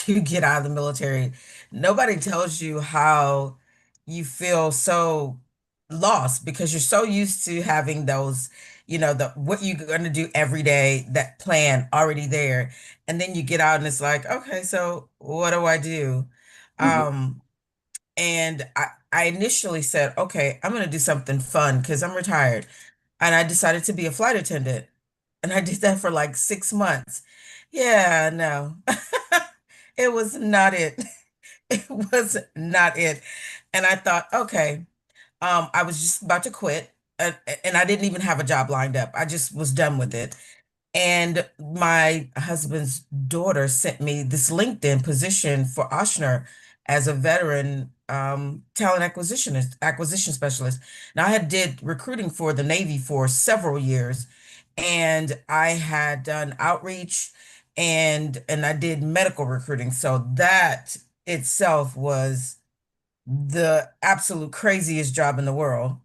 you get out of the military, nobody tells you how you feel so lost because you're so used to having those, the what you're going to do every day, that plan already there. And then you get out and it's like, okay, so what do I do? Mhm. Um, and I initially said, okay, I'm going to do something fun because I'm retired. And I decided to be a flight attendant. And I did that for like 6 months. Yeah, no, it was not it. It was not it. And I thought, okay, I was just about to quit. And I didn't even have a job lined up. I just was done with it. And my husband's daughter sent me this LinkedIn position for Ochsner as a veteran talent acquisition specialist. Now I had did recruiting for the Navy for several years, and I had done outreach and I did medical recruiting. So that itself was the absolute craziest job in the world.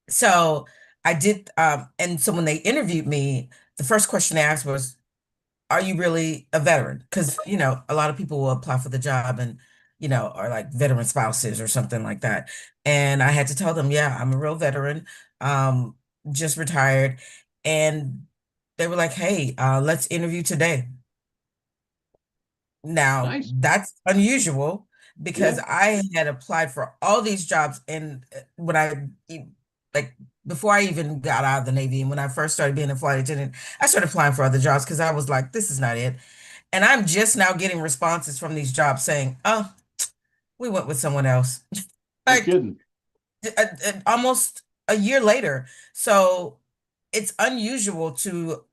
So I did, and so when they interviewed me, the first question they asked was, "Are you really a veteran?" Because, a lot of people will apply for the job and, are like veteran spouses or something like that. And I had to tell them, yeah, I'm a real veteran, um, just retired. And they were like, hey, let's interview today. Now, Nice. that's unusual because Yeah. I had applied for all these jobs and when like before I even got out of the Navy and when I first started being a flight attendant, I started applying for other jobs because I was like, this is not it. And I'm just now getting responses from these jobs saying, oh, we went with someone else. No Like kidding. almost a year later. So it's unusual to,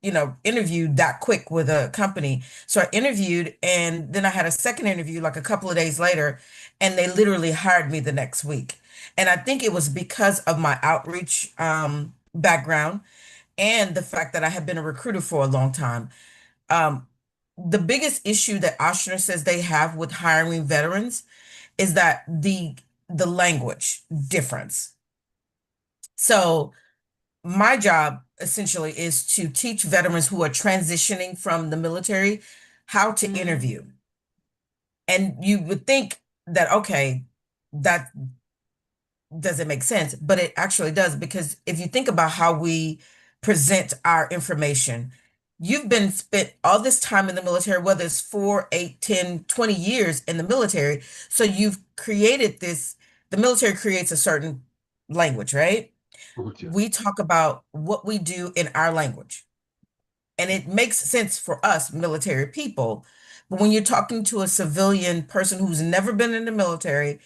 interview that quick with a company. So I interviewed and then I had a second interview like a couple of days later, and they literally hired me the next week. And I think it was because of my outreach background and the fact that I had been a recruiter for a long time. Um, the biggest issue that Oshner says they have with hiring veterans is that the language difference. So my job essentially is to teach veterans who are transitioning from the military how to interview. And you would think that, okay, that doesn't make sense, but it actually does because if you think about how we present our information, you've been spent all this time in the military, whether it's 4, 8, 10, 20 years in the military. So you've created this, the military creates a certain language, right? Oh, yeah. We talk about what we do in our language. And it makes sense for us military people. But when you're talking to a civilian person who's never been in the military,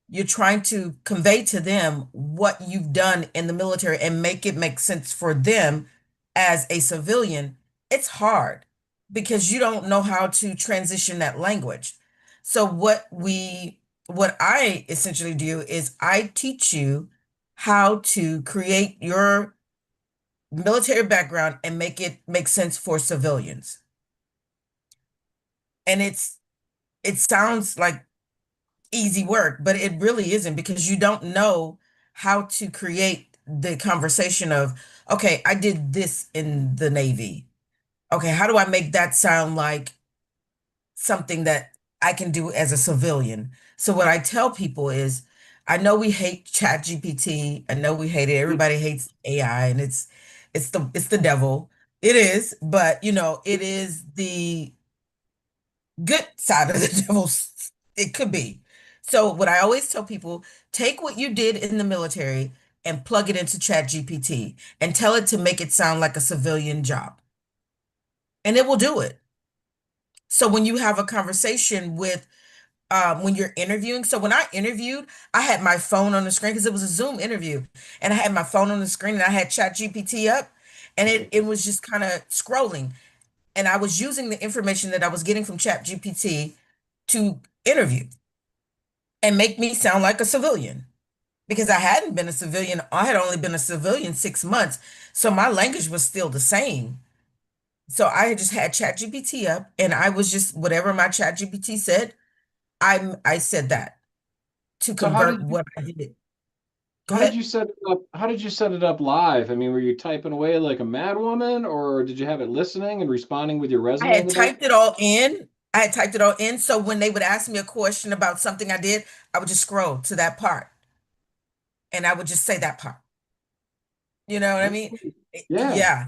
you're trying to convey to them what you've done in the military and make it make sense for them as a civilian. It's hard because you don't know how to transition that language. So what I essentially do is I teach you how to create your military background and make it make sense for civilians. And it sounds like easy work, but it really isn't because you don't know how to create the conversation of, okay, I did this in the Navy. Okay, how do I make that sound like something that I can do as a civilian? So what I tell people is, I know we hate Chat GPT. I know we hate it. Everybody hates AI and it's the devil. It is, but it is the good side of the devil. It could be. So what I always tell people, take what you did in the military and plug it into Chat GPT and tell it to make it sound like a civilian job. And it will do it. So when you have a conversation with when you're interviewing, so when I interviewed, I had my phone on the screen because it was a Zoom interview, and I had my phone on the screen and I had Chat GPT up, and it was just kind of scrolling, and I was using the information that I was getting from Chat GPT to interview and make me sound like a civilian because I hadn't been a civilian. I had only been a civilian 6 months, so my language was still the same. So I had just had ChatGPT up, and I was just whatever my ChatGPT said, I said that to So how convert did you what I did. Go how did ahead. you set it up? How did you set it up live? I mean, were you typing away like a madwoman, or did you have it listening and responding with your I resume in had the back? typed it all in. I had typed it all in. So when they would ask me a question about something I did, I would just scroll to that part and I would just say that part. You know what I That's mean? pretty, yeah. Yeah.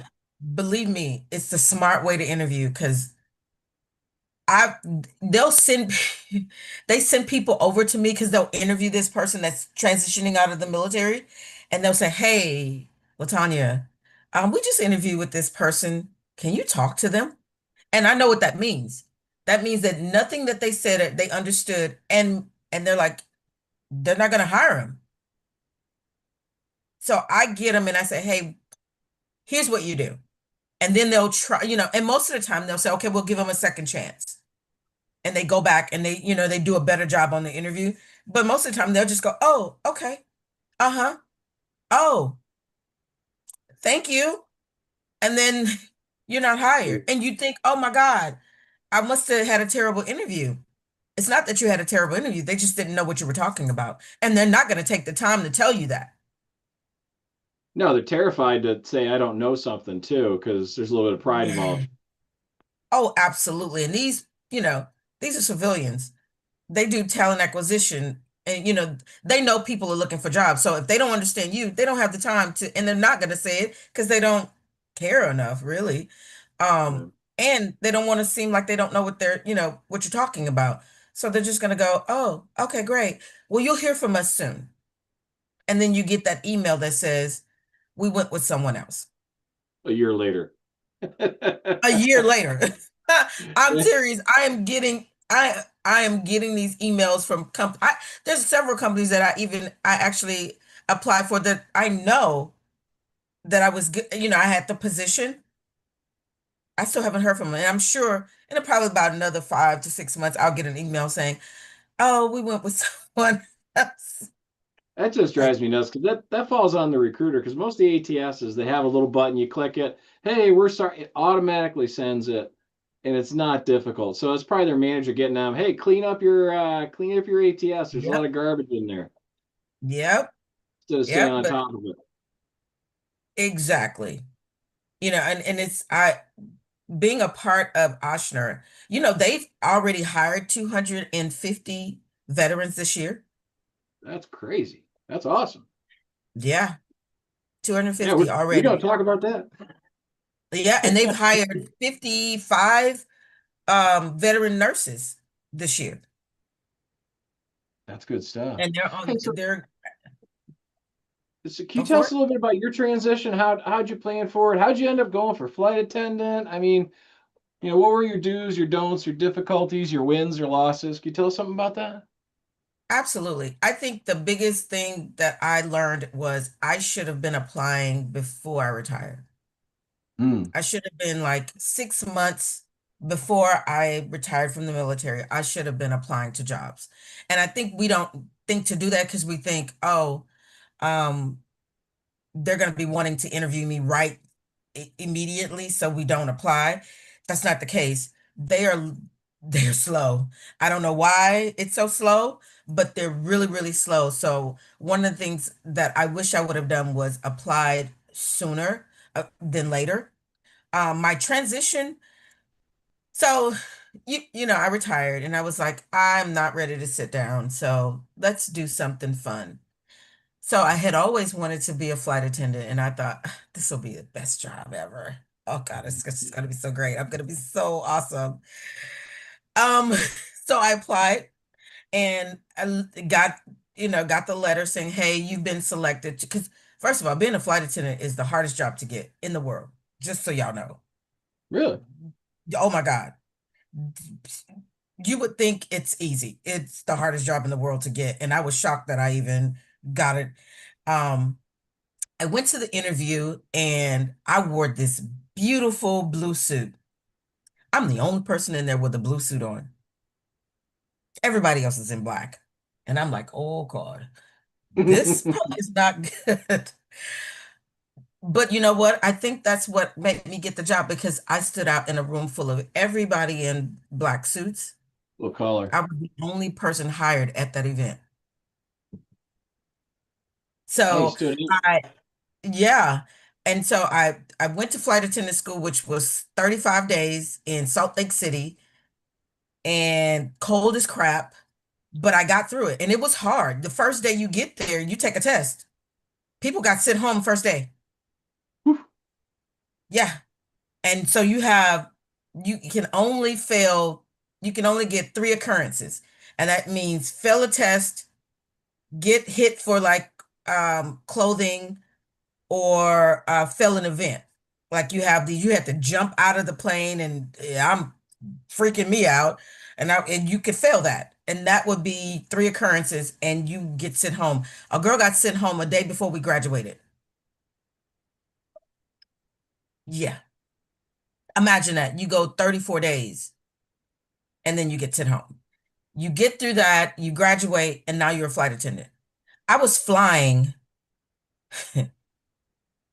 Believe me, it's the smart way to interview because I they'll send they send people over to me because they'll interview this person that's transitioning out of the military and they'll say, "Hey, Latonya, we just interviewed with this person. Can you talk to them?" And I know what that means. That means that nothing that they said they understood and they're like, they're not gonna hire him. So I get them and I say, "Hey, here's what you do." And then they'll try, and most of the time they'll say, "Okay, we'll give them a second chance." And they go back and they do a better job on the interview. But most of the time they'll just go, "Oh, okay. Uh-huh. Oh, thank you." And then you're not hired. And you think, "Oh my God, I must have had a terrible interview." It's not that you had a terrible interview. They just didn't know what you were talking about. And they're not going to take the time to tell you that. No, they're terrified to say I don't know something too, because there's a little bit of pride Yeah. involved. Oh, absolutely. And these are civilians. They do talent acquisition and they know people are looking for jobs. So if they don't understand you, they don't have the time to, and they're not going to say it because they don't care enough, really. Yeah. And they don't want to seem like they don't know what you're talking about. So they're just going to go, "Oh, okay, great. Well, you'll hear from us soon." And then you get that email that says, "We went with someone else." A year later. A year later. I'm serious. I am getting these emails from there's several companies that I actually applied for that I know that I was good, I had the position. I still haven't heard from them. And I'm sure in probably about another 5 to 6 months, I'll get an email saying, "Oh, we went with someone else." That just Like, drives me nuts because that falls on the recruiter because most of the ATSs they have a little button you click it. Hey, we're sorry. It automatically sends it, and it's not difficult. So it's probably their manager getting them. Hey, clean up your ATS. There's a lot yep, of garbage in there yep, instead of staying yep, on but top of it. exactly. And it's I being a part of Ochsner, they've already hired 250 veterans this year. That's crazy. That's awesome. Yeah, Yeah, 250 we don't already. talk about that. Yeah, and they've hired 55 veteran nurses this year. That's good stuff. And Hey, so, they're can go you tell for us it. a little bit about your transition? How'd you plan for it? How'd you end up going for flight attendant? I mean, what were your do's, your don'ts, your difficulties, your wins, your losses? Can you tell us something about that? Absolutely. I think the biggest thing that I learned was I should have been applying before I retired. Hmm. I should have been like 6 months before I retired from the military. I should have been applying to jobs. And I think we don't think to do that because we think, "Oh, um, they're going to be wanting to interview me right immediately, so we don't apply." That's not the case. They're slow. I don't know why it's so slow, but they're really, really slow. So one of the things that I wish I would have done was applied sooner than later. My transition. So I retired and I was like, I'm not ready to sit down. So let's do something fun. So I had always wanted to be a flight attendant, and I thought this will be the best job ever. Oh God, it's just gonna be so great. I'm gonna be so awesome. Um, so I applied and got the letter saying, "Hey, you've been selected." Because first of all, being a flight attendant is the hardest job to get in the world. Just so y'all know. Really? Oh my God. You would think it's easy. It's the hardest job in the world to get. And I was shocked that I even got it. Um, I went to the interview and I wore this beautiful blue suit. I'm the only person in there with a blue suit on. Everybody else is in black. And I'm like, "Oh God, this probably is not good." But you know what? I think that's what made me get the job because I stood out in a room full of everybody in black suits. Little color. I was the only person hired at that event. Hey, So stood out. I, yeah. And so I went to flight attendant school, which was 35 days in Salt Lake City. and cold as crap, but I got through it. And it was hard. The first day you get there, you take a test. People got sent home first day. Whew. Yeah. And so you can only fail, you can only get three occurrences. And that means fail a test, get hit for like clothing, or fail an event. Like you have to jump out of the plane, and I'm freaking me out. And you could fail that. And that would be three occurrences and you get sent home. A girl got sent home a day before we graduated. Yeah. Imagine that. You go 34 days and then you get sent home. You get through that, you graduate, and now you're a flight attendant. I was flying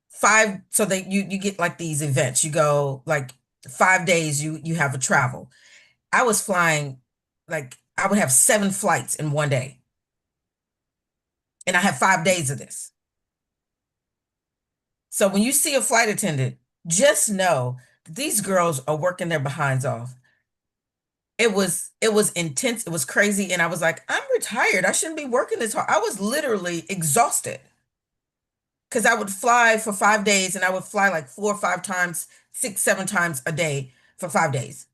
five, so that you get like these events. You go like 5 days, you have a travel. I was flying, like I would have 7 flights in one day. And I have 5 days of this. So when you see a flight attendant, just know that these girls are working their behinds off. It was intense, it was crazy, and I was like, I'm retired. I shouldn't be working this hard. I was literally exhausted because I would fly for 5 days and I would fly like 4 or 5 times, 6, 7 times a day for 5 days.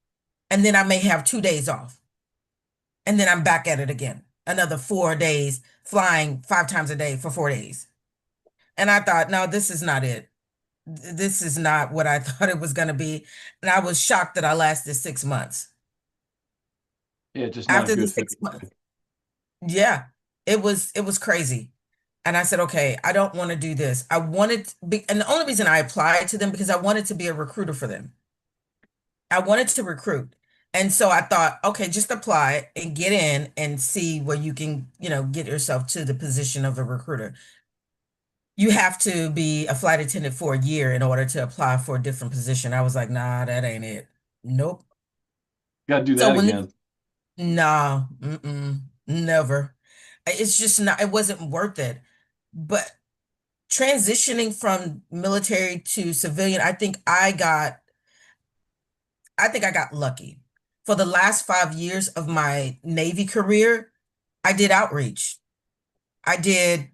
And then I may have 2 days off. And then I'm back at it again. Another 4 days flying 5 times a day for 4 days. And I thought, no, this is not it. This is not what I thought it was going to be. And I was shocked that I lasted 6 months. Yeah, just not a After the good fit. 6 months, yeah, it was crazy. And I said, okay, I don't want to do this. I wanted to be, and the only reason I applied to them because I wanted to be a recruiter for them. I wanted to recruit. And so I thought, okay, just apply and get in and see where you can, get yourself to the position of a recruiter. You have to be a flight attendant for a year in order to apply for a different position. I was like, nah, that ain't it. Nope. Got to do So that when, again. nah, never. It's just not, it wasn't worth it. But transitioning from military to civilian, I think I got lucky. For the last 5 years of my Navy career, I did outreach. I did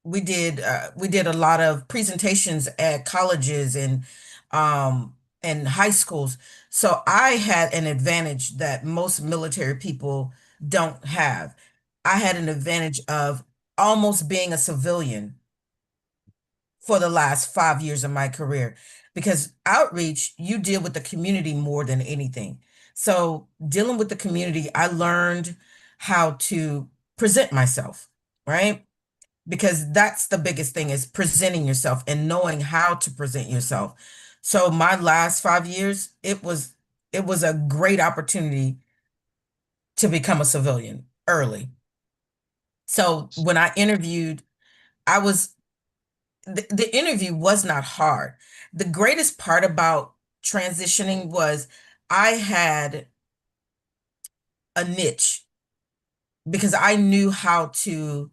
we did a lot of presentations at colleges and high schools. So I had an advantage that most military people don't have. I had an advantage of almost being a civilian for the last 5 years of my career because outreach, you deal with the community more than anything. So dealing with the community, I learned how to present myself, right? Because that's the biggest thing is presenting yourself and knowing how to present yourself. So my last 5 years, it was a great opportunity to become a civilian early. So when I interviewed, I was the interview was not hard. The greatest part about transitioning was I had a niche because I knew how to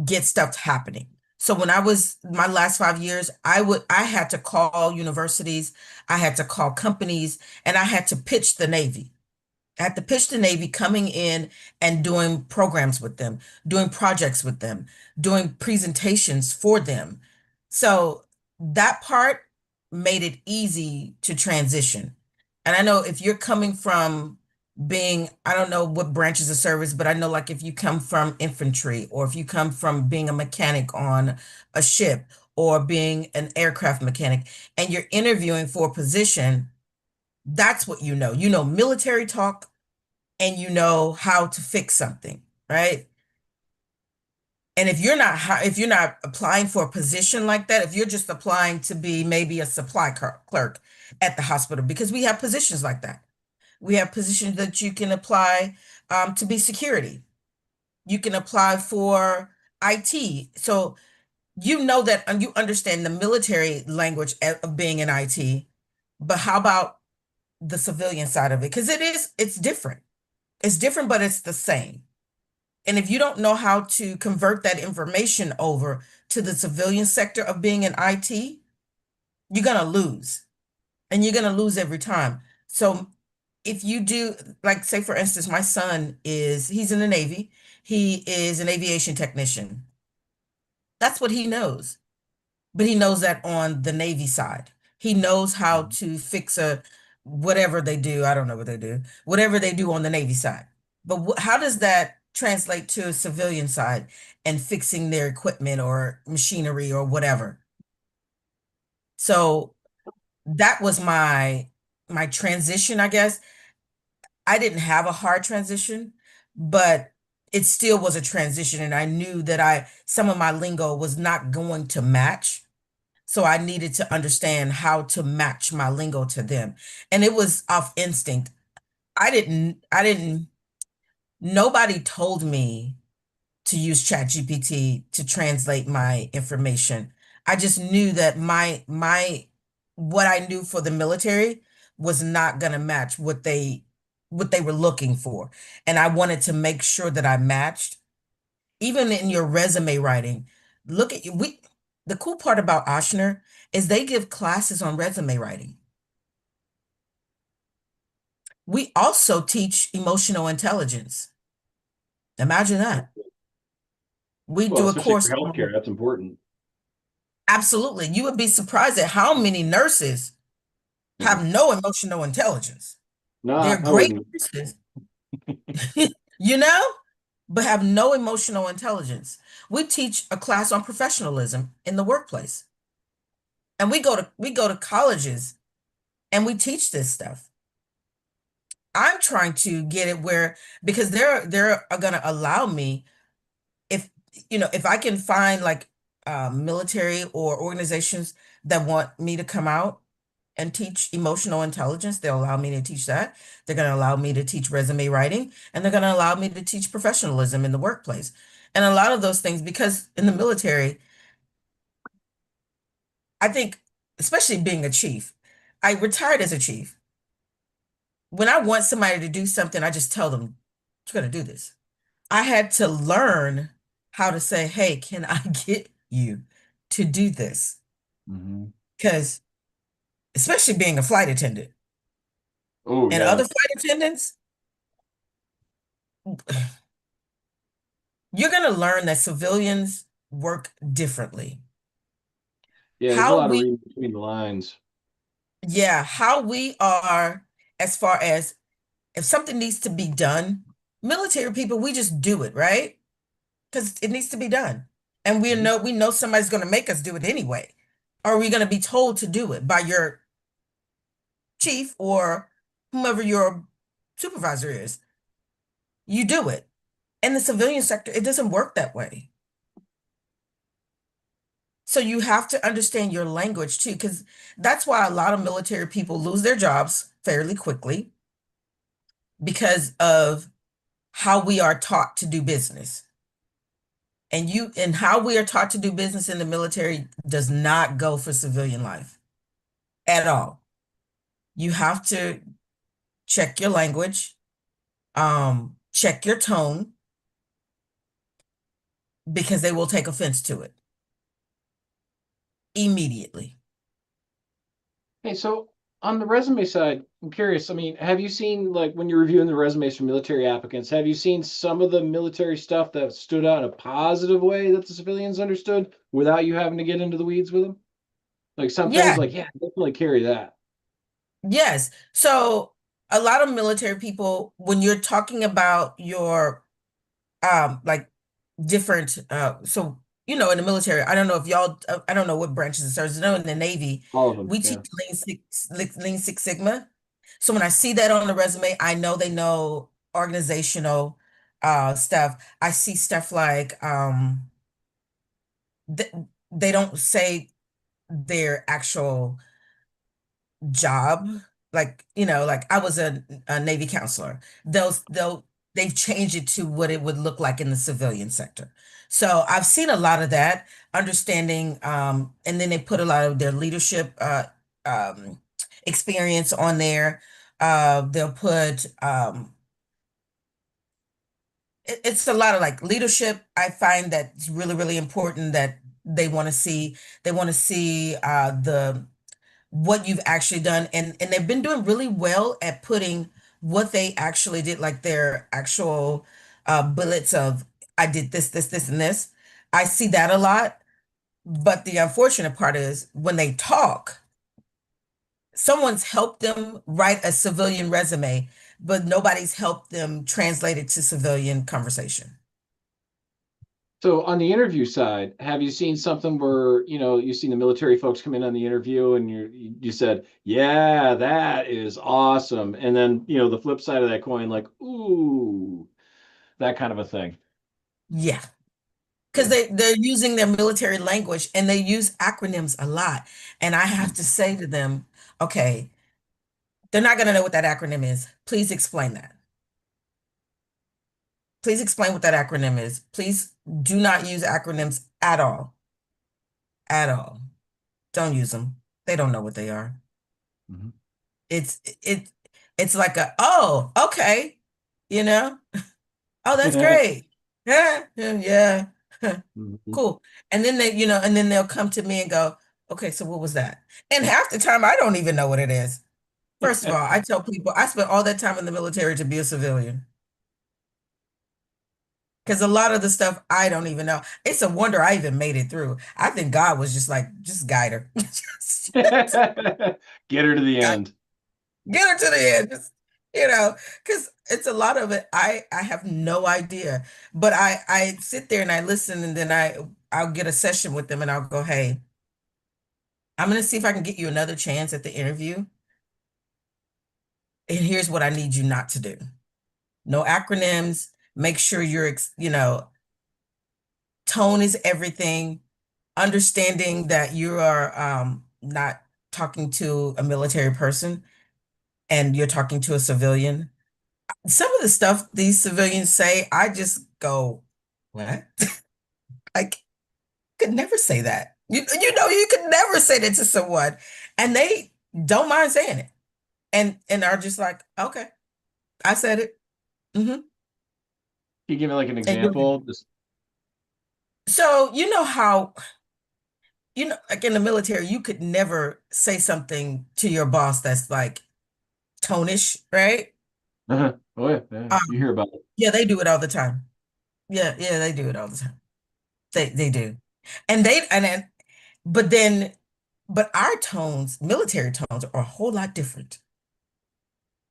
get stuff happening. So when I was my last 5 years, I had to call universities, I had to call companies, and I had to pitch the Navy. I had to pitch the Navy coming in and doing programs with them, doing projects with them, doing presentations for them. So that part made it easy to transition. And I know if you're coming from being, I don't know what branches of service, but I know like if you come from infantry or if you come from being a mechanic on a ship or being an aircraft mechanic and you're interviewing for a position, that's what you know. You know military talk and you know how to fix something, right? And if you're not applying for a position like that, if you're just applying to be maybe a supply clerk at the hospital, because we have positions like that. We have positions that you can apply to be security. You can apply for IT. So you know that and you understand the military language of being in IT, but how about the civilian side of it? Because it's different. It's different, but it's the same. And if you don't know how to convert that information over to the civilian sector of being in IT, you're going to lose. And you're going to lose every time. So if you do, like, say for instance, my son he's in the Navy. He is an aviation technician. That's what he knows. But he knows that on the Navy side. He knows how Mhm. to fix a whatever they do. I don't know what they do. Whatever they do on the Navy side. But how does that translate to a civilian side and fixing their equipment or machinery or whatever? So that was my transition, I guess. I didn't have a hard transition, but it still was a transition, and I knew that I some of my lingo was not going to match. So I needed to understand how to match my lingo to them. And it was off instinct. I didn't, nobody told me to use ChatGPT to translate my information. I just knew that what I knew for the military was not going to match what they were looking for. And I wanted to make sure that I matched. Even in your resume writing, look at you. The cool part about Ochsner is they give classes on resume writing. We also teach emotional intelligence. Imagine that. We Well, do a especially for course healthcare, on, that's important. absolutely. You would be surprised at how many nurses Mhm. have no emotional intelligence. No, They're I great wouldn't. nurses, you know, but have no emotional intelligence. We teach a class on professionalism in the workplace. And we go to colleges and we teach this stuff. I'm trying to get it where because they're going to allow me if if I can find like military or organizations that want me to come out and teach emotional intelligence, they'll allow me to teach that. They're going to allow me to teach resume writing, and they're going to allow me to teach professionalism in the workplace. And a lot of those things, because in the military, I think, especially being a chief, I retired as a chief. When I want somebody to do something, I just tell them, you're going to do this. I had to learn how to say, hey, can I get you to do this? Hmm. Because especially being a flight attendant Oh and yeah, other flight attendants, you're going to learn that civilians work differently. yeah. There's a How lot of we, reading between the lines. yeah, how we are as far as if something needs to be done, military people, we just do it, right? Because it needs to be done. And Mhm. we know somebody's going to make us do it anyway. Or we're going to be told to do it by your chief or whomever your supervisor is. You do it. In the civilian sector, it doesn't work that way. So you have to understand your language too, because that's why a lot of military people lose their jobs fairly quickly because of how we are taught to do business. And how we are taught to do business in the military does not go for civilian life at all. You have to check your language, check your tone, because they will take offense to it immediately. Hey, so on the resume side, I'm curious. I mean, have you seen like when you're reviewing the resumes for military applicants, have you seen some of the military stuff that stood out in a positive way that the civilians understood without you having to get into the weeds with them? Like sometimes, Yeah, like, yeah, definitely carry that. yes. So a lot of military people, when you're talking about your like different in the military, I don't know if y'all I don't know what branches of service. I know in the Navy, All of them. we teach Yeah. Lean Six Sigma. So when I see that on the resume, I know they know organizational stuff. I see stuff like th they don't say their actual job. Like, like I was a Navy counselor. They've changed it to what it would look like in the civilian sector. So I've seen a lot of that, understanding, and then they put a lot of their leadership experience on there. They'll put it's a lot of like leadership. I find that it's really, really important that they want to see they want to see the what you've actually done, and they've been doing really well at putting what they actually did, like their actual bullets of I did this, this, this, and this. I see that a lot. But the unfortunate part is when they talk, someone's helped them write a civilian resume, but nobody's helped them translate it to civilian conversation. So on the interview side, have you seen something where, you've seen the military folks come in on the interview and you said, "Yeah, that is awesome." And then, the flip side of that coin, like, "Ooh," that kind of a thing. Yeah. Because Yeah. they're using their military language and they use acronyms a lot. And I have to say to them, okay, they're not going to know what that acronym is. Please explain that. Please explain what that acronym is. Please do not use acronyms at all. At all. Don't use them. They don't know what they are. Mhm. It's it it's like a, oh, okay, you know? Oh, that's great. Yeah, yeah, yeah. Mhm. Cool. And then and then they'll come to me and go, okay, so what was that? And half the time I don't even know what it is. First of all, I tell people I spent all that time in the military to be a civilian. Because a lot of the stuff I don't even know. It's a wonder I even made it through. I think God was just like, just guide her. Just Get her to the guide- end. get her to the end. Just, because it's a lot of it. I have no idea. But I sit there and I listen and then I'll get a session with them and I'll go, hey, I'm gonna see if I can get you another chance at the interview. And here's what I need you not to do. No acronyms. Make sure tone is everything. Understanding that you are not talking to a military person and you're talking to a civilian. Some of the stuff these civilians say, I just go, what? I could never say that. You could never say that to someone, and they don't mind saying it, and are just like, okay, I said it. Hmm. Can you give me like an And example? Just so you know how like in the military, you could never say something to your boss that's like tonish, right? Oh yeah, yeah, you Um, hear about it. yeah, they do it all the time. Yeah, yeah, they do it all the time. They do. And they and then but then but our tones, military tones are a whole lot different.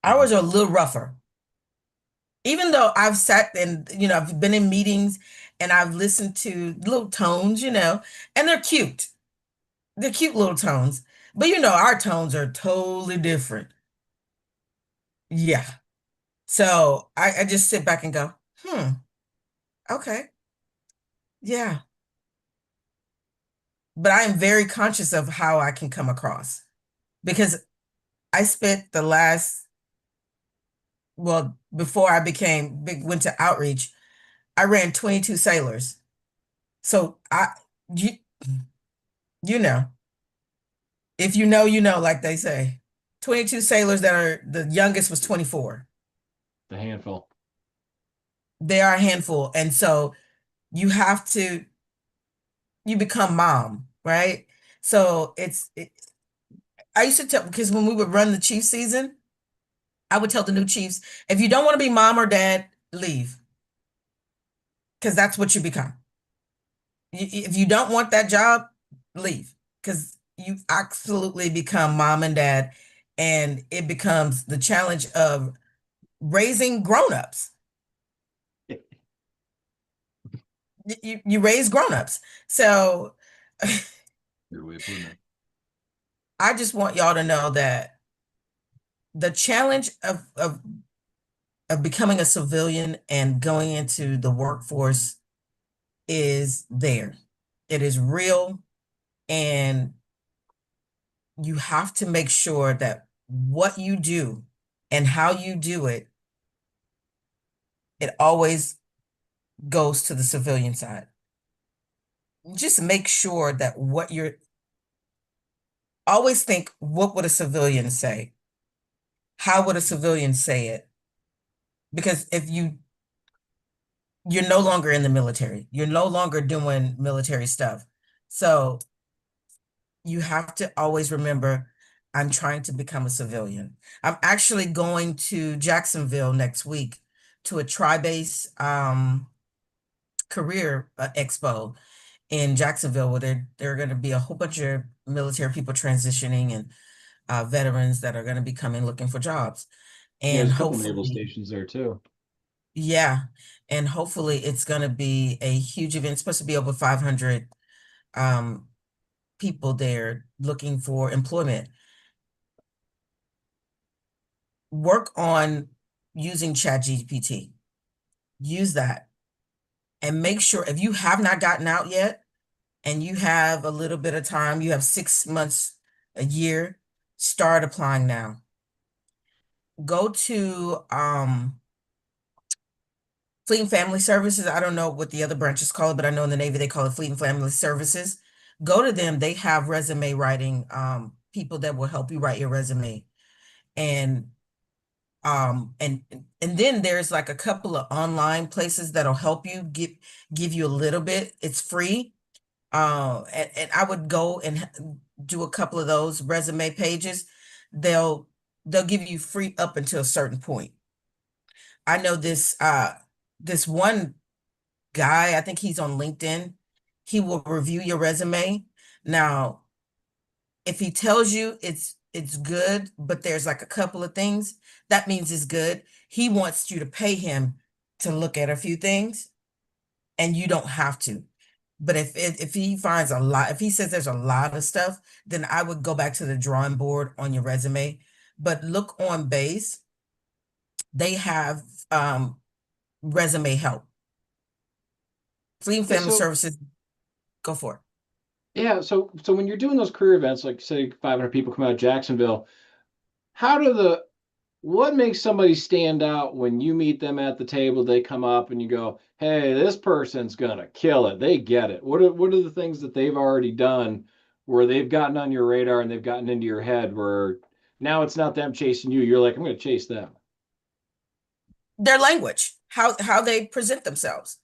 Mhm. Ours are a little rougher. Even though I've sat and I've been in meetings and I've listened to little tones, and they're cute. They're cute little tones. But our tones are totally different. Yeah. So I just sit back and go, okay, yeah. But I am very conscious of how I can come across because I spent the last, well, before I became big, went to outreach, I ran 22 sailors. So you, you know, if you know, like they say, 22 sailors that are the youngest was 24. The handful. They are a handful. And so you have to, you become mom, right? So I used to tell, because when we would run the chief season, I would tell the new chiefs, if you don't want to be mom or dad, leave, because that's what you become. If you don't want that job, leave, because you absolutely become mom and dad, and it becomes the challenge of raising grown-ups. You raise grown-ups. So Your way of putting it. I just want y'all to know that the challenge of becoming a civilian and going into the workforce is there. It is real, and you have to make sure that what you do and how you do it, it always goes to the civilian side. Just make sure that what you're always think, what would a civilian say? How would a civilian say it? Because if you're no longer in the military, you're no longer doing military stuff. So you have to always remember. I'm trying to become a civilian. I'm actually going to Jacksonville next week to a tri-base career expo in Jacksonville where there are going to be a whole bunch of military people transitioning and veterans that are going to be coming looking for jobs. Yeah, there's And a couple naval hopefully, stations there too. yeah, and hopefully it's going to be a huge event. It's supposed to be over 500 um, people there looking for employment. Work on using ChatGPT. Use that and make sure if you have not gotten out yet and you have a little bit of time, you have 6 months, a year, start applying now. Go to Fleet and Family Services. I don't know what the other branches call it, but I know in the Navy they call it Fleet and Family Services. Go to them. They have resume writing people that will help you write your resume. And and then there's like a couple of online places that'll help you give you a little bit. It's free. And I would go and do a couple of those resume pages. They'll they'll give you free up until a certain point. I know this one guy, I think he's on LinkedIn. He will review your resume. Now, if he tells you it's good, but there's like a couple of things, that means it's good. He wants you to pay him to look at a few things, and you don't have to. But if he finds a lot, if he says there's a lot of stuff, then I would go back to the drawing board on your resume. But look on base, they have resume help. Fleet and Yeah, Family so Services, go for it. yeah, so when you're doing those career events, like say 500 people come out of Jacksonville, how do the what makes somebody stand out when you meet them at the table? They come up and you go, "Hey, this person's gonna kill it. They get it." What are the things that they've already done where they've gotten on your radar and they've gotten into your head where now it's not them chasing you. You're like, I'm gonna chase them. Their language, how they present themselves.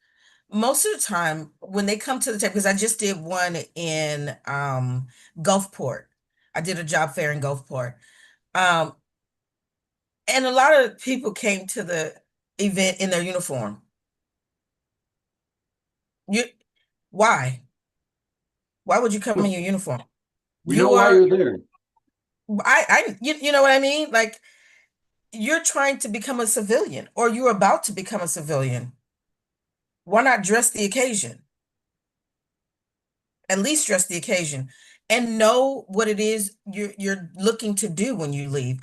Most of the time when they come to the table, because I just did one in Gulfport. I did a job fair in Gulfport. Um, and a lot of people came to the event in their uniform. You why? Why would you come in your uniform? We know You why are you're there. you know what I mean? Like you're trying to become a civilian or you're about to become a civilian. Why not dress the occasion? At least dress the occasion and know what it is you're looking to do when you leave.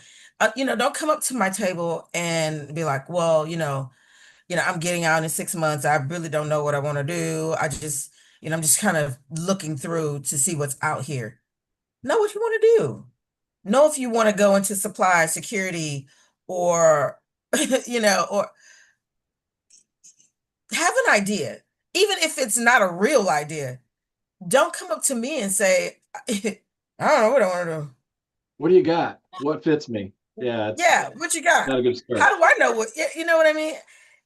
Don't come up to my table and be like, well, I'm getting out in 6 months. I really don't know what I want to do. I'm just kind of looking through to see what's out here. Know what you want to do. Know if you want to go into supply security or, or have an idea. Even if it's not a real idea, don't come up to me and say, I don't know what I want to What do you got? What fits me? do. Yeah, it's Yeah, what you got? not a good start. How do I know you know what I mean?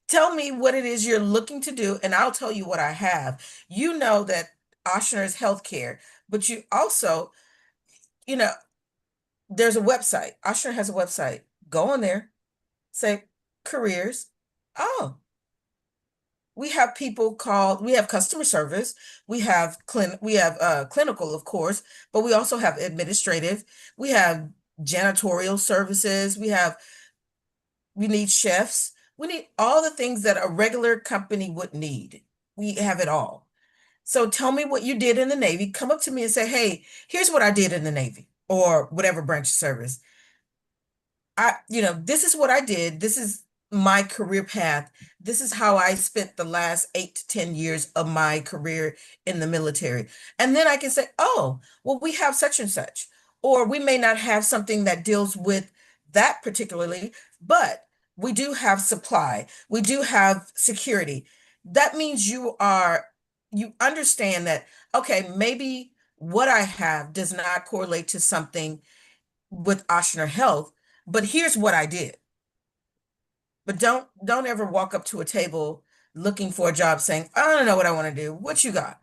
Tell me what it is you're looking to do, and I'll tell you what I have. You know that Ochsner is healthcare, but you also, you know, there's a website. Ochsner has a website. Go on there, say careers. Oh, we have customer service, we have clinical, of course, but we also have administrative, we have janitorial services, we need chefs, we need all the things that a regular company would need. We have it all. So tell me what you did in the Navy. Come up to me and say, hey, here's what I did in the Navy or whatever branch of service. This is what I did. This is my career path. This is how I spent the last 8 to 10 years of my career in the military. And then I can say, oh, well, we have such and such, or we may not have something that deals with that particularly, but we do have supply. We do have security. That means you understand that, okay, maybe what I have does not correlate to something with Ochsner Health, but here's what I did. But don't ever walk up to a table looking for a job saying, I don't know what I want to do. What you got?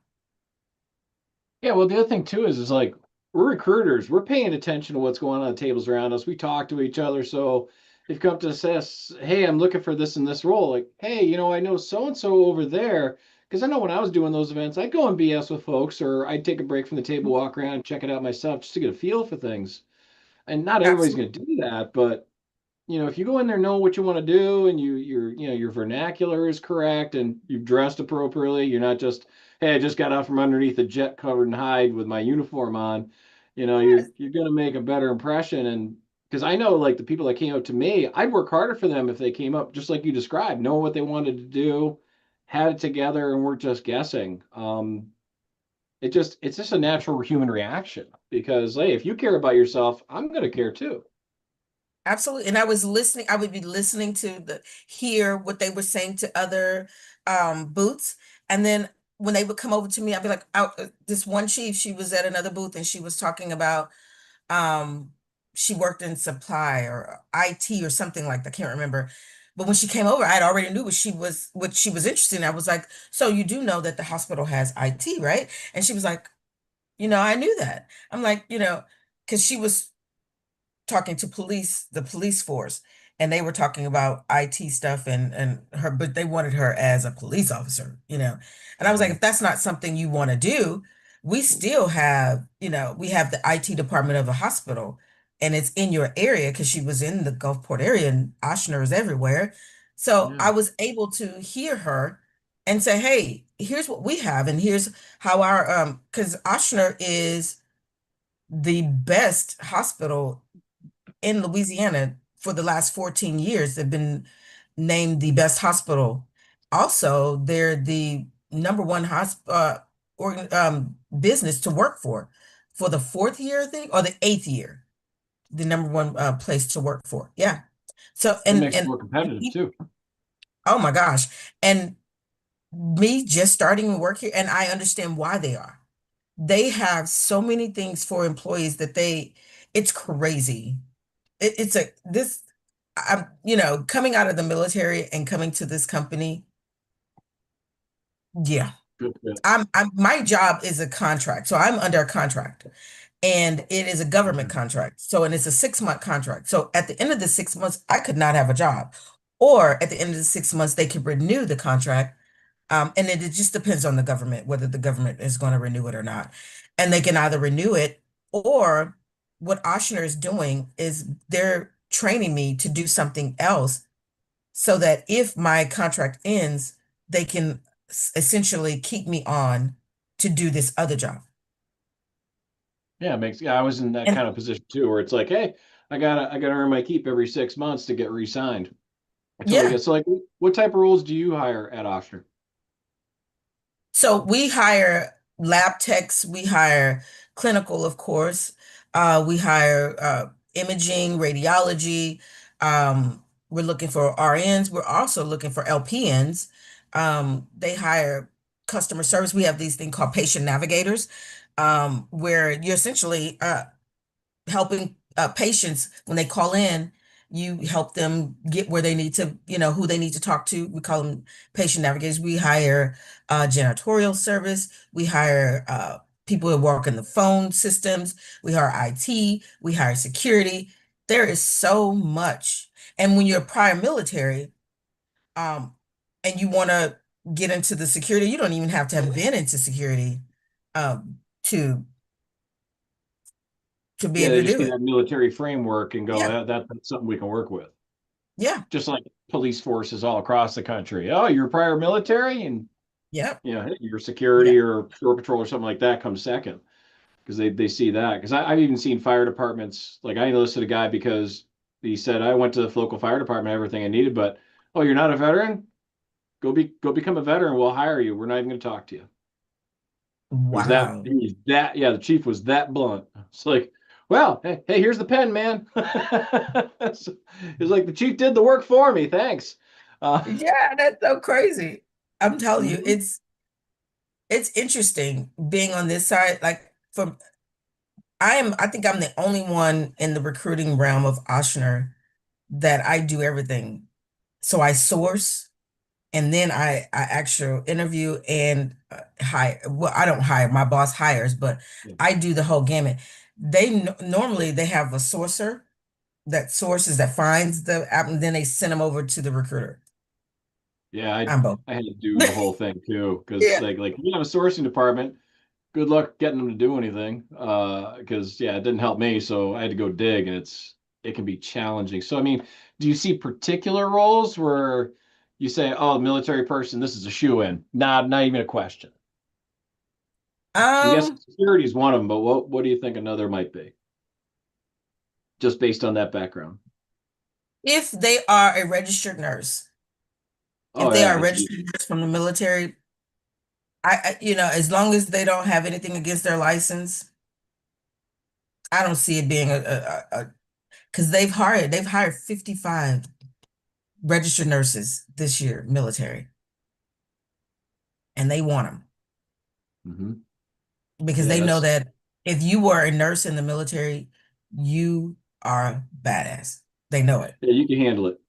Yeah, well, the other thing too is like we're recruiters. We're paying attention to what's going on at tables around us. We talk to each other. So if you come up to us, hey, I'm looking for this and this role, like, hey, I know so and so over there. Because I know when I was doing those events, I'd go and BS with folks, or I'd take a break from the table, walk around, check it out myself, just to get a feel for things. And not everybody's Absolutely. going to do that, but if you go in there know what you want to do, and your vernacular is correct, and you've dressed appropriately, you're not just, hey, I just got out from underneath a jet covered in hide with my uniform on. You're going to make a better impression. And because I know, like, the people that came up to me, I'd work harder for them if they came up just like you described, know what they wanted to do, had it together, and weren't just guessing. It's just a natural human reaction, because, hey, if you care about yourself, I'm going to care too. Absolutely. And I was listening, I would be listening to hear what they were saying to other booths. And then when they would come over to me, I'd be like, out this one chief, she was at another booth and she was talking about um she worked in supply or IT or something like that. I can't remember. But when she came over, I had already knew what she was interested in. I was like, so you do know that the hospital has IT, right? And she was like, I knew that. I'm like, because she was talking to the police force, and they were talking about IT stuff and her, but they wanted her as a police officer, And I was like, Mhm. if that's not something you want to do, we still have, we have the IT department of the hospital, and it's in your area because she was in the Gulfport area and Ochsner is everywhere. So Yeah. I was able to hear her and say, hey, here's what we have, and here's how our because Ochsner is the best hospital in Louisiana for the last 14 years. They've been named the best hospital. Also, they're the number one business to work for the fourth year, I think, or the eighth year, the number one place to work for. Yeah. So, That and, makes it and, more competitive too. oh my gosh. And me just starting to work here, and I understand why they are. They have so many things for employees that it's crazy. It's a this I'm coming out of the military and coming to this company. Yeah, Good fit. I'm my job is a contract, so I'm under a contract, and it is a government Okay. contract. So, and it's a 6-month contract. So at the end of the 6 months, I could not have a job, or at the end of the 6 months, they could renew the contract. And it just depends on the government, whether the government is going to renew it or not. And they can either renew it, or what Oshner is doing is they're training me to do something else so that if my contract ends, they can essentially keep me on to do this other job. Yeah, I was in that And kind of position too, where it's like, hey, I gotta earn my keep every 6 months to get re-signed. I totally yeah, get. So, like, what type of roles do you hire at Ochsner? so we hire lab techs, we hire clinical, of course. We hire imaging, radiology. We're looking for RNs. We're also looking for LPNs. They hire customer service. We have these thing called patient navigators, where you're essentially helping patients when they call in. You help them get where they need to, who they need to talk to. We call them patient navigators. We hire janitorial service. We hire people who work in the phone systems. We hire IT. We hire security. There is so much. And when you're prior military, um, and you want to get into the security, you don't even have to have been into security to be Yeah, able they to just do see it. that military framework and go, Yeah, that's something we can work with. yeah, Just like police forces all across the country. Oh, you're prior military, and yeah. hey, your Yeah. security or shore patrol or something like that comes second, because they see that. Because I've even seen fire departments. Like, I enlisted a guy because he said, I went to the local fire department, everything I needed, but, oh, you're not a veteran? Go become a veteran. We'll hire you. We're not even going to talk to you. It was that Wow. he was that Yeah, the chief was that blunt. It's like, well, hey, here's the pen, man. It's like, the chief did the work for me. Thanks. Yeah, that's so crazy. I'm telling you, Mhm. it's interesting being on this side. Like I think I'm the only one in the recruiting realm of Oshner that I do everything. So I source, and then I actually interview and hire. Well, I don't hire, my boss hires, but Yeah. I do the whole gamut. Normally they have a sourcer that sources that finds the app, and then they send them over to the recruiter. Yeah, I I'm both. I had to do the whole thing too because Yeah. like we have a sourcing department. Good luck getting them to do anything. Because yeah, it didn't help me, so I had to go dig, and it can be challenging. So I mean, do you see particular roles where you say, "Oh, military person, this is a shoe in," not even a question. I'm guessing Um, security is one of them, but what do you think another might be, just based on that background? if they are a registered nurse, if Oh they yeah, are a that's registered huge. nurse from the military, as long as they don't have anything against their license, I don't see it being because they've hired 55 registered nurses this year, military, and they want them Hmm. because Yeah, they know that's that if you were a nurse in the military, you are badass. They know it. yeah, you can handle it.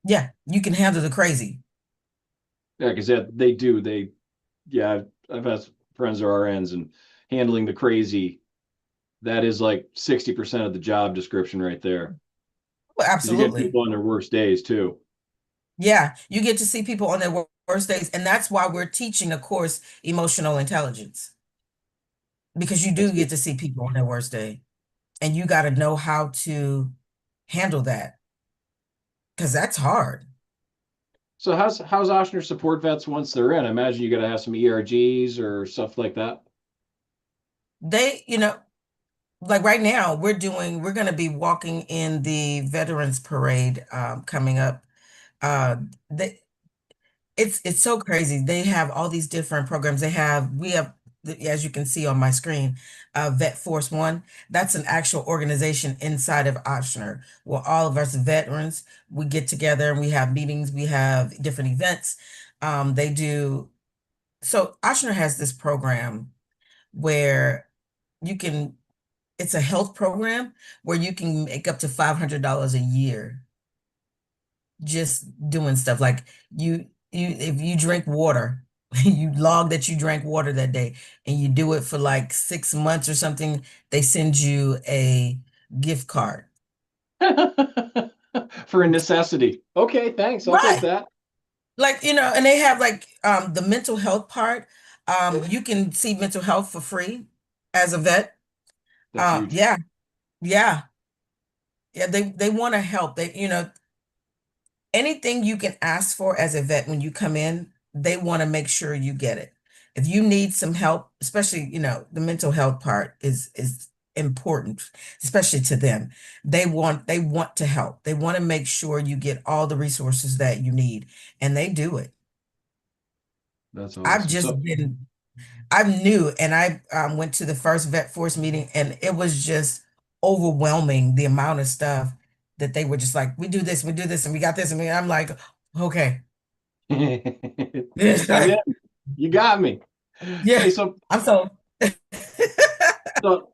Yeah, you can handle the crazy. Yeah, because they do. Yeah, I've had friends who are RNs and handling the crazy. That is like 60% of the job description right there. Well, Because you get absolutely. people on their worst days too. Yeah, you get to see people on their worst days, and that's why we're teaching a course, emotional intelligence, because you That's do good. get to see people on their worst day, and you got to know how to handle that because that's hard. So how's Ochsner support vets once they're in? I imagine you got to have some ERGs or stuff like that. They, like right now, we're going to be walking in the Veterans Parade coming up. Uh, they, it's so crazy. They have all these different programs. We have, as you can see on my screen, Vet Force One. That's an actual organization inside of Ochsner, where all of us veterans we get together and we have meetings. We have different events. They do. So Ochsner has this program where you can. It's a health program where you can make up to $500 a year just doing stuff like you if you drink water, you log that you drank water that day and you do it for like 6 months or something, they send you a gift card. For a necessity. Okay, thanks. I'll take Right. that. Like, and they have like the mental health part. You can see mental health for free as a vet. That's huge. Yeah, yeah, yeah. They want to help. Anything you can ask for as a vet when you come in, they want to make sure you get it. If you need some help, especially, the mental health part is important, especially to them. They want to help. They want to make sure you get all the resources that you need, and they do it. That's I've awesome. So just been I'm new, and I went to the first vet force meeting, and it was just overwhelming the amount of stuff that they were just like, we do this, and we got this, and I'm like, okay. It's I'm in. like, You got me. Hey, yeah, so I'm so. so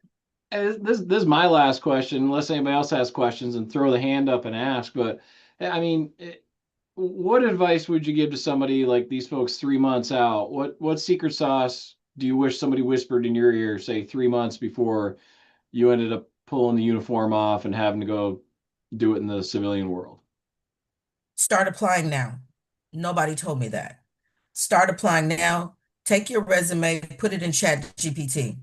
this is my last question, unless anybody else has questions, and throw the hand up and ask. But I mean, what advice would you give to somebody like these folks 3 months out? What secret sauce do you wish somebody whispered in your ear, say 3 months before you ended up pulling the uniform off and having to go do it in the civilian world? Start applying now. Nobody told me that. Start applying now. Take your resume, put it in Chat GPT.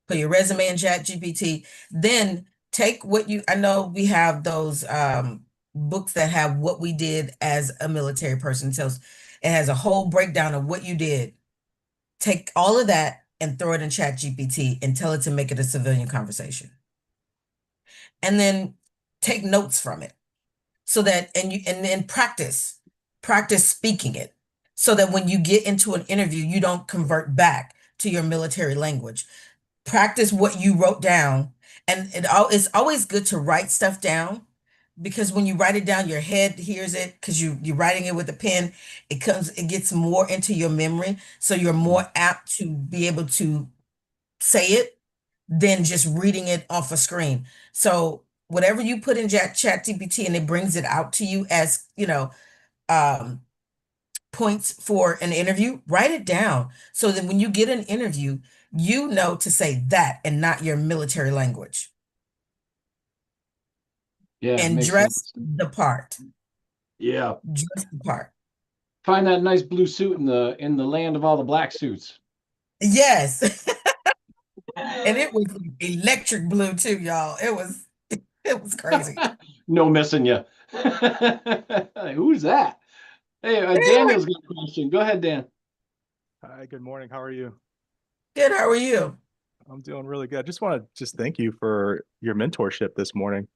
Put your resume in Chat GPT. Then take what I know we have those books that have what we did as a military person. It has a whole breakdown of what you did. Take all of that and throw it in Chat GPT and tell it to make it a civilian conversation. And then take notes from it so that and then practice speaking it so that when you get into an interview, you don't convert back to your military language. Practice what you wrote down, and it's always good to write stuff down because when you write it down, your head hears it because you're writing it with a pen. It gets more into your memory, so you're Mhm. more apt to be able to say it than just reading it off a screen. So whatever you put in Chat GPT and it brings it out to you as, um, points for an interview, write it down so that when you get an interview, you know to say that and not your military language, Yeah, and makes dress sense. the part. Yeah. Dress the part. Find that nice blue suit in the land of all the black suits. Yes. And it was electric blue too, y'all. It was crazy. No missing you. Who's that? Hey, Daniel's got a question. Go ahead, Dan. Hi, good morning. How are you? Good, how are you? I'm doing really good. I just want to just thank you for your mentorship this morning.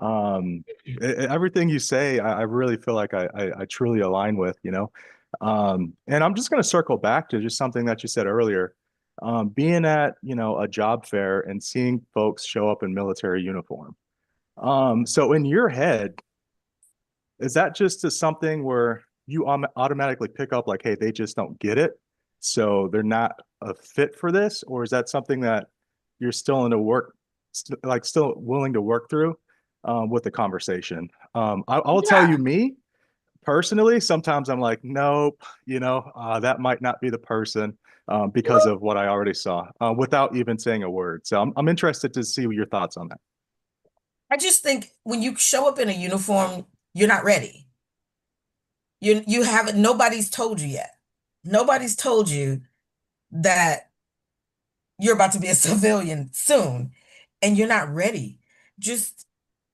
Um, Everything you say, I really feel like I truly align with, you know. And I'm just going to circle back to just something that you said earlier. Being at, you know, a job fair and seeing folks show up in military uniform. So in your head, is that just something where you automatically pick up like, hey, they just don't get it, so they're not a fit for this, or is that something that you're still in the work, like still willing to work through with the conversation? I will tell Yeah. you, me personally, sometimes I'm like, nope, you know, that might not be the person because Well, of what I already saw without even saying a word. So I'm interested to see your thoughts on that. I just think when you show up in a uniform, you're not ready. You haven't, nobody's told you yet. Nobody's told you that you're about to be a civilian soon and you're not ready. Just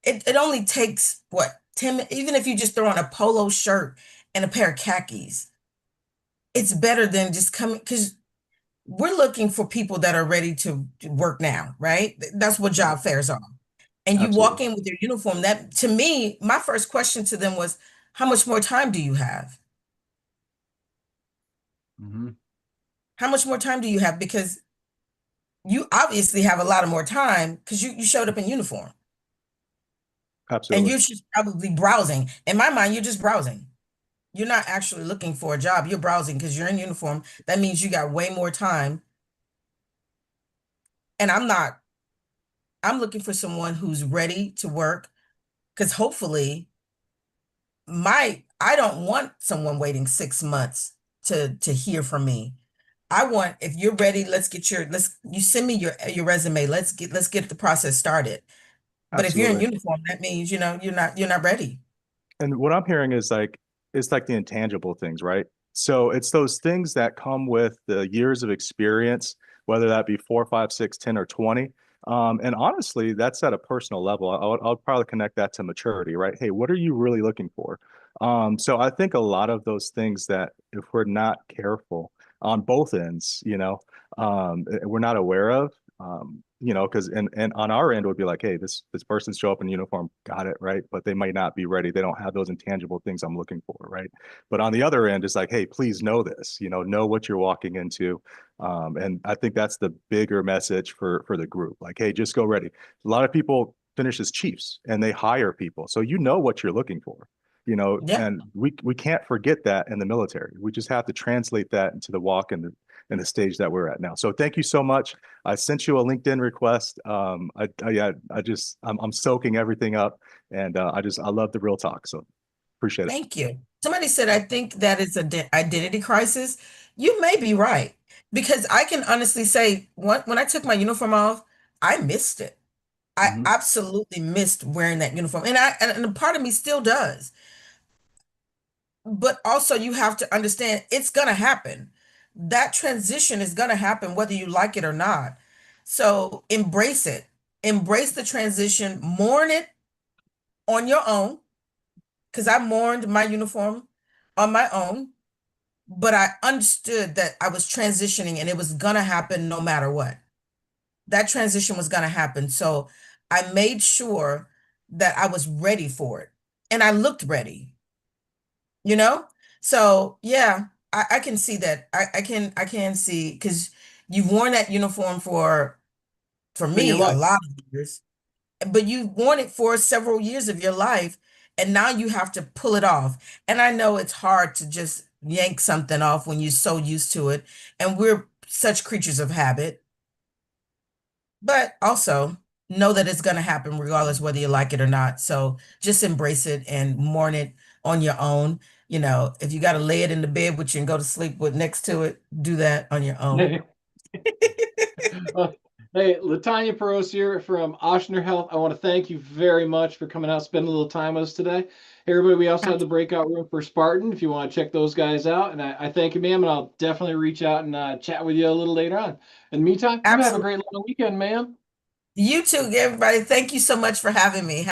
it only takes what, 10 even if you just throw on a polo shirt and a pair of khakis, it's better than just coming because we're looking for people that are ready to work now, right? That's what Right. job fairs are. And you walk Absolutely. in with your uniform. That to me, my first question to them was, how much more time do you have? Hmm. How much more time do you have? Because you obviously have a lot of more time because you showed up in uniform and Absolutely. you're just probably browsing. In my mind, you're just browsing. You're not actually looking for a job. You're browsing because you're in uniform. That means you got way more time. And I'm not, I'm looking for someone who's ready to work because hopefully I don't want someone waiting 6 months to hear from me. I want, if you're ready, let's you send me your resume. Let's get the process started. But if you're in Absolutely. uniform, that means, you're not ready. And what I'm hearing is like it's like the intangible things, right? So it's those things that come with the years of experience, whether that be 4, 5, 6, 10, or 20. And honestly, that's at a personal level. I'll probably connect that to maturity, right? Hey, what are you really looking for? So I think a lot of those things that if we're not careful on both ends, you know, we're not aware of, you know, because and on our end would be like, hey, this person show up in uniform, got it, right? But they might not be ready. They don't have those intangible things I'm looking for, right? But on the other end, it's like, hey, please know this, you know what you're walking into. And I think that's the bigger message for the group. Like, hey, just go ready. A lot of people finish as chiefs and they hire people, so you know what you're looking for. You know, Yeah. and we can't forget that in the military. We just have to translate that into the walk and the stage that we're at now. So thank you so much. I sent you a LinkedIn request. Yeah, I'm soaking everything up, and I love the real talk. So appreciate it. Thank you. Somebody said, I think that is a identity crisis. You may be right because I can honestly say when I took my uniform off, I missed it. I Hmm. absolutely missed wearing that uniform. And a part of me still does. But also you have to understand it's gonna happen. That transition is gonna happen whether you like it or not. So embrace it. Embrace the transition, mourn it on your own, because I mourned my uniform on my own, but I understood that I was transitioning and it was gonna happen no matter what. That transition was gonna happen. So I made sure that I was ready for it. And I looked ready. you know so yeah, I can see that. I can see because you've worn that uniform for In your me a life. lot of years, but you've worn it for several years of your life, and now you have to pull it off. And I know it's hard to just yank something off when you're so used to it, and we're such creatures of habit. But also know that it's going to happen regardless whether you like it or not. So just embrace it and mourn it on your own. If you got to lay it in the bed with you and go to sleep with next to it, do that on your own. Hey, Latonya Perossier from Ochsner Health, I want to thank you very much for coming out, spending a little time with us today. Hey, everybody, we also have the breakout room for Spartan if you want to check those guys out. And I thank you, ma'am, and I'll definitely reach out and chat with you a little later on. In the meantime, you have a Absolutely. great long weekend, ma'am. You too, everybody. Thank you so much for having me.